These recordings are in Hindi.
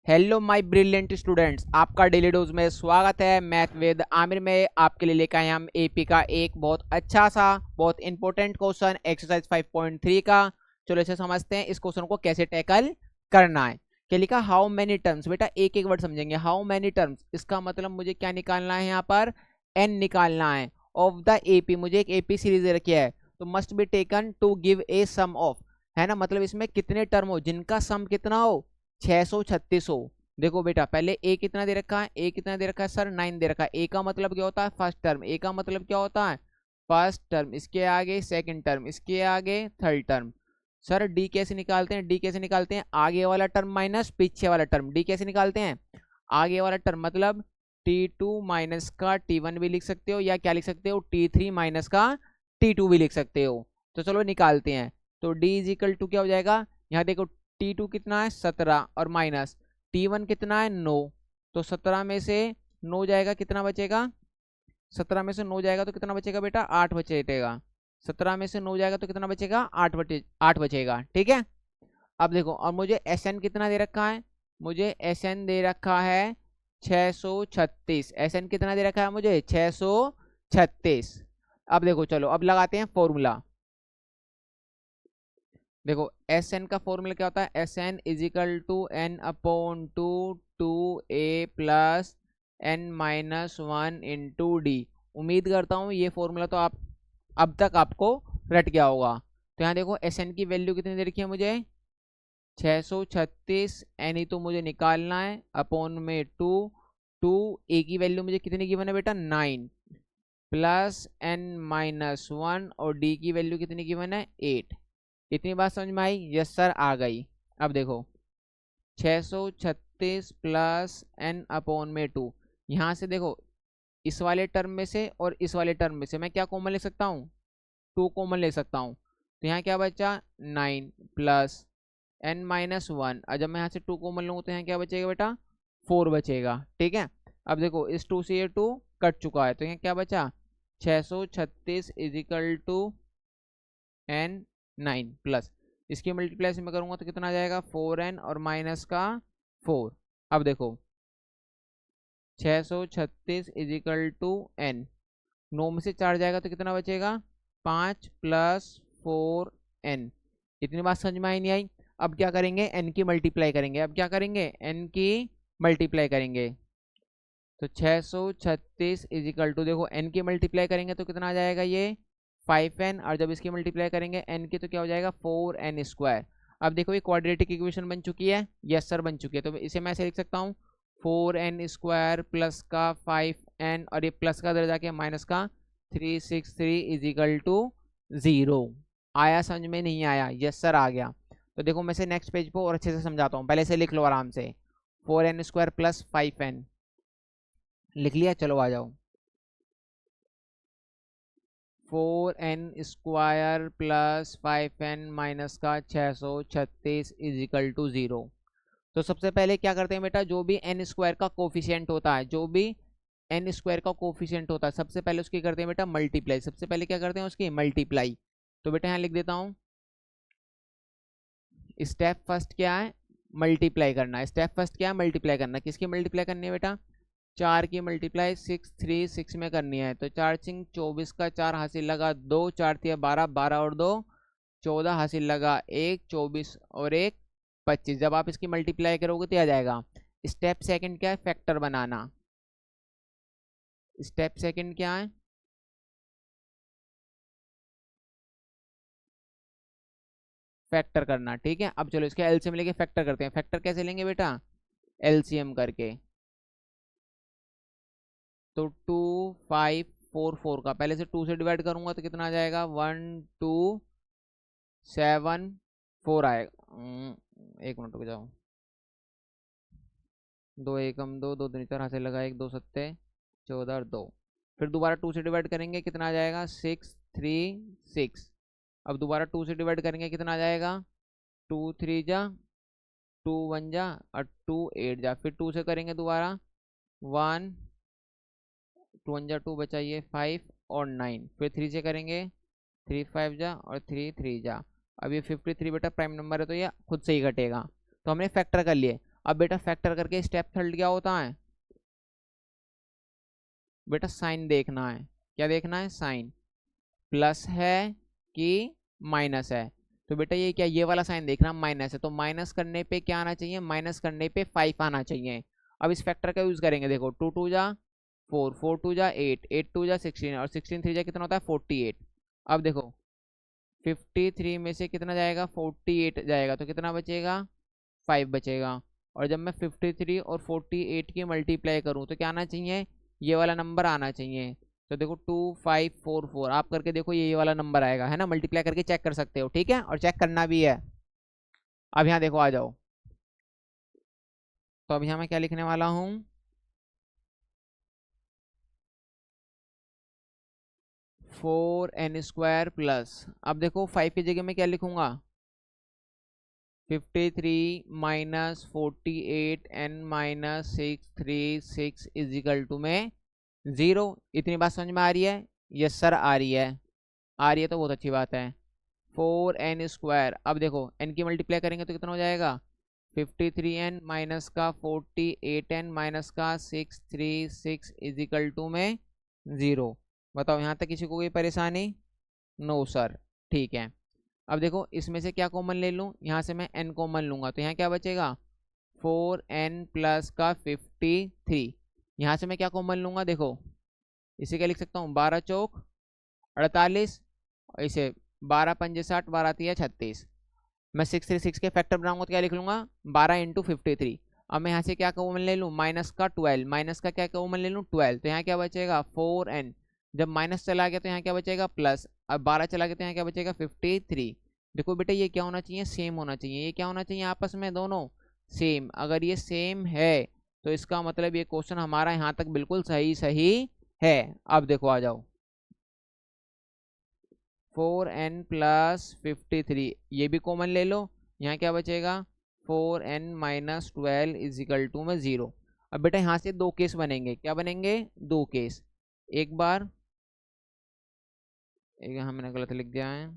हेलो माय ब्रिलियंट स्टूडेंट्स, आपका डेली डोज में स्वागत है। मैथ विद आमिर में आपके लिए लेकर आए हम एपी का एक बहुत अच्छा सा बहुत इंपॉर्टेंट क्वेश्चन एक्सरसाइज 5.3 का। चलो इसे समझते हैं, इस क्वेश्चन को कैसे टैकल करना है। क्या लिखा, हाउ मेनी टर्म्स। बेटा एक एक वर्ड समझेंगे। हाउ मेनी टर्म्स, इसका मतलब मुझे क्या निकालना है, यहाँ पर एन निकालना है। ऑफ द एपी, मुझे एक एपी सीरीज रखी है तो must be taken to give a sum of, है ना। मतलब इसमें कितने टर्म हो जिनका सम कितना हो, 636 हो। देखो बेटा पहले ए कितना दे रखा है, ए कितना दे रखा है सर, 9 दे रखा है। ए का मतलब क्या होता है, फर्स्ट टर्म। ए का मतलब क्या होता है, फर्स्ट टर्म। इसके आगे सेकंड टर्म, इसके आगे थर्ड टर्म। सर डी कैसे निकालते हैं, डी कैसे निकालते हैं, आगे वाला टर्म माइनस पीछे वाला टर्म। डी कैसे निकालते हैं, आगे वाला टर्म मतलब T2 माइनस का T1 भी लिख सकते हो, या क्या लिख सकते हो, T3 माइनस का T2 भी लिख सकते हो। तो चलो निकालते हैं। तो D इज इक्वल टू क्या हो जाएगा, यहाँ देखो T2 कितना है 17 और माइनस T1 कितना है 9। तो 17 में से 9 जाएगा, कितना बचेगा, 17 में से 9 जाएगा तो कितना बचेगा बेटा, 8 बचेगा। 17 में से 9 जाएगा तो कितना बचेगा, 8 बचेगा। ठीक है। अब देखो, और मुझे SN कितना दे रखा है, मुझे SN दे रखा है 636। SN कितना दे रखा है मुझे, 636। अब देखो चलो अब लगाते हैं फॉर्मूला। देखो एस एन का फॉर्मूला क्या होता है, S N is equal to N upon two two A plus N minus one into D. उम्मीद करता हूँ ये फॉर्मूला तो आप अब तक आपको रट गया होगा। तो यहाँ देखो एस एन की वैल्यू कितनी दे रखी है मुझे, 636। एन ही तो मुझे निकालना है, अपॉन में टू टू ए की वैल्यू मुझे कितनी गिवन है बेटा, 9 प्लस एन माइनस वन, और डी की वैल्यू कितनी गिवन है, 8। इतनी बात समझ में आई, यस सर आ गई। अब देखो 636 प्लस एन अपॉन में टू, यहाँ से देखो इस वाले टर्म में से और इस वाले टर्म में से मैं क्या कॉमन ले सकता हूँ, 2 कॉमन ले सकता हूँ। तो यहाँ क्या बचा, 9 प्लस एन माइनस वन। और जब मैं यहाँ से 2 कॉमन लूँगा तो यहाँ क्या बचेगा बेटा, 4 बचेगा। ठीक है। अब देखो इस 2 से ये 2 कट चुका है तो यहाँ क्या बचा, 636 इजिकल टू एन 9 प्लस इसकी मल्टीप्लाई में करूंगा तो कितना आ जाएगा, 4n और माइनस का 4। अब देखो 636 इजिकल टू एन, 9 में से 4 जाएगा तो कितना बचेगा, 5 प्लस 4n। इतनी बात समझ में आई नहीं आई। अब क्या करेंगे, n की मल्टीप्लाई करेंगे। अब क्या करेंगे, n की मल्टीप्लाई करेंगे। तो 636 इजिकल टू, देखो n की मल्टीप्लाई करेंगे तो कितना आ जाएगा, ये 5n, और जब इसकी मल्टीप्लाई करेंगे n की तो क्या हो जाएगा, 4n स्क्वायर। अब देखो ये क्वाड्रेटिक इक्वेशन बन चुकी है, यस सर बन चुकी है। तो इसे मैं ऐसे लिख सकता हूँ, 4n स्क्वायर प्लस का 5n, और ये प्लस का दर जाके माइनस का 363 इजिकल टू 0। आया समझ में, नहीं आया, यस सर आ गया। तो देखो मैं से नेक्स्ट पेज पर और अच्छे से समझाता हूँ, पहले से लिख लो आराम से। 4n स्क्वायर प्लस 5n लिख लिया, चलो आ जाओ। 4n square plus 5n minus का 636 इजिकल टू 0। तो सबसे पहले क्या करते हैं बेटा, जो भी n स्क्वायर का कोफिशिएंट होता है, जो भी n स्क्वायर का कोफिशिएंट होता है, सबसे पहले उसकी करते हैं बेटा मल्टीप्लाई। सबसे पहले क्या करते हैं, उसकी मल्टीप्लाई। तो बेटा यहाँ लिख देता हूँ, स्टेप फर्स्ट क्या है, मल्टीप्लाई करना। स्टेप फर्स्ट क्या है, मल्टीप्लाई करना। किसकी मल्टीप्लाई करनी है बेटा, 4 की मल्टीप्लाई 6 3 6 में करनी है। तो 4 सिंह 24 का 4 हासिल लगा 2, 4 तिया 12, 12 और 2 14 हासिल लगा 1, 24 और 1 25। जब आप इसकी मल्टीप्लाई करोगे तो आ जाएगा। स्टेप सेकंड क्या है, फैक्टर बनाना। स्टेप सेकंड क्या है, फैक्टर करना। ठीक है। अब चलो इसके एलसीएम लेके फैक्टर करते हैं। फैक्टर कैसे लेंगे बेटा, एलसीएम करके। तो 2 5 4 4 का पहले से 2 से डिवाइड करूंगा तो कितना आ जाएगा, 1 2 7 4 आएगा। एक मिनट रुक जाओ, 2 एकम 2, 2 दूनी 4 हासिल लगा 1, 2 सत्ते 14 और 2। फिर दोबारा 2 से डिवाइड करेंगे, कितना आ जाएगा, 6 3 6। अब दोबारा 2 से डिवाइड करेंगे, कितना आ जाएगा, 2 3 जा, 2 1 जा, और 2 8 जा। फिर 2 से करेंगे दोबारा, 1 2 1 जा 2 बचाइए 5 और 9। फिर 3 से करेंगे, 3 5 जा और 3 3 जा। अब ये 53 बेटा प्राइम नंबर है तो ये खुद से ही घटेगा। तो हमने फैक्टर कर लिए। अब बेटा फैक्टर करके स्टेप थर्ड क्या होता है बेटा, साइन देखना है। क्या देखना है, साइन। प्लस है कि माइनस है, तो बेटा ये क्या, ये वाला साइन देखना, माइनस है, तो माइनस करने पे क्या आना चाहिए, माइनस करने पे 5 आना चाहिए। अब इस फैक्टर का यूज करेंगे, देखो 2 2 जा 4, 4 2 जा 8, 8 2 जा 16 और 16 3 जा कितना होता है 48। अब देखो 53 में से कितना जाएगा, 48 जाएगा, तो कितना बचेगा, 5 बचेगा। और जब मैं 53 और 48 की मल्टीप्लाई करूँ तो क्या आना चाहिए, ये वाला नंबर आना चाहिए। तो देखो 2544 आप करके देखो, ये वाला नंबर आएगा, है ना, मल्टीप्लाई करके चेक कर सकते हो, ठीक है, और चेक करना भी है। अब यहाँ देखो आ जाओ, तो अब यहाँ मैं क्या लिखने वाला हूँ, 4n² प्लस, अब देखो 5 की जगह में क्या लिखूंगा, 53 minus 48 n minus 636 is equal to में 0। इतनी बात समझ में आ रही है, यस सर आ रही है, आ रही है तो बहुत अच्छी बात है। 4n², अब देखो n की मल्टीप्लाई करेंगे तो कितना हो जाएगा, 53n माइनस का 48n माइनस का 636 इजिकल टू में 0। बताओ यहाँ तक किसी को कोई परेशानी, नो सर, ठीक है। अब देखो इसमें से क्या कॉमन ले लूँ, यहाँ से मैं n कॉमन लूँगा, तो यहाँ क्या बचेगा 4n प्लस का 53। यहाँ से मैं क्या कॉमन लूँगा, देखो इसे क्या लिख सकता हूँ, 12 चौक 48, और इसे 12 पंजे 60, 12 तिया 36। मैं 636 के फैक्टर बनाऊंगा तो क्या लिख लूँगा, 12 इंटू 53। अब मैं यहाँ से क्या कॉमन ले लूँ, माइनस का 12, माइनस का क्या कॉमन ले लूँ 12, तो यहाँ क्या बचेगा 4n। जब माइनस चला गया तो यहाँ क्या बचेगा प्लस, अब 12 चला गया तो यहाँ क्या बचेगा 53। देखो बेटा ये क्या होना चाहिए, सेम होना चाहिए, ये क्या होना चाहिए आपस में दोनों सेम। अगर ये सेम है तो इसका मतलब ये क्वेश्चन हमारा यहाँ तक बिल्कुल सही सही है। अब देखो आ जाओ, 4n प्लस 53 ये भी कॉमन ले लो, यहाँ क्या बचेगा 4n माइनस 12 इजिकल टू में 0। अब बेटा यहाँ से दो केस बनेंगे, क्या बनेंगे, दो केस। एक बार एक यहाँ मैंने गलत लिख दिया है,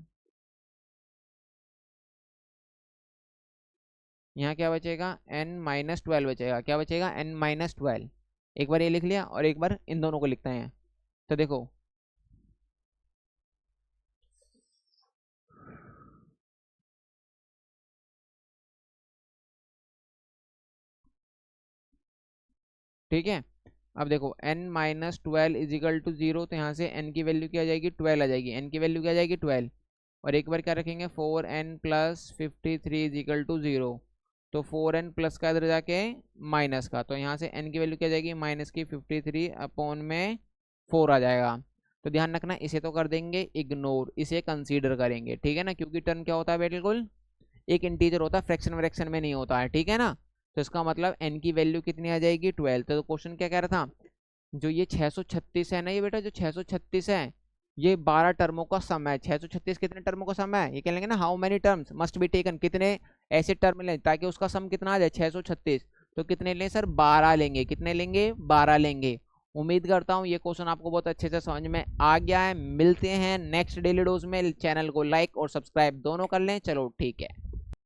यहाँ क्या बचेगा n माइनस 12 बचेगा, क्या बचेगा n माइनस 12। एक बार ये लिख लिया और एक बार इन दोनों को लिखते हैं, तो देखो ठीक है। अब देखो n माइनस 12 इजिकल टू 0, तो यहाँ से n की वैल्यू क्या आ जाएगी 12 आ जाएगी, n की वैल्यू क्या आ जाएगी 12। और एक बार क्या रखेंगे 4n प्लस 53 इजिकल टू 0, तो 4n प्लस का इधर जाके माइनस का, तो यहाँ से n की वैल्यू क्या आ जाएगी माइनस की 53 अपॉन में 4 आ जाएगा। तो ध्यान रखना इसे तो कर देंगे इग्नोर, इसे कंसीडर करेंगे, ठीक है ना, क्योंकि टर्म क्या होता है बिल्कुल एक इंटीजर होता है, फ्रैक्शन व्रैक्शन में नहीं होता है, ठीक है ना। तो इसका मतलब n की वैल्यू कितनी आ जाएगी 12। तो क्वेश्चन क्या कह रहा था, जो ये 636 है ना, ये बेटा जो 636 है ये 12 टर्मों का सम है। 636 कितने टर्मों का सम है, ये कह लेंगे ना how many terms must be taken, कितने ऐसे टर्म लें ताकि उसका सम कितना आ जाए 636। तो कितने लें सर, 12 लेंगे, कितने लेंगे 12 लेंगे। उम्मीद करता हूँ ये क्वेश्चन आपको बहुत अच्छे से समझ में आ गया है। मिलते हैं नेक्स्ट डेली डोज में, चैनल को लाइक और सब्सक्राइब दोनों कर लें, चलो ठीक है।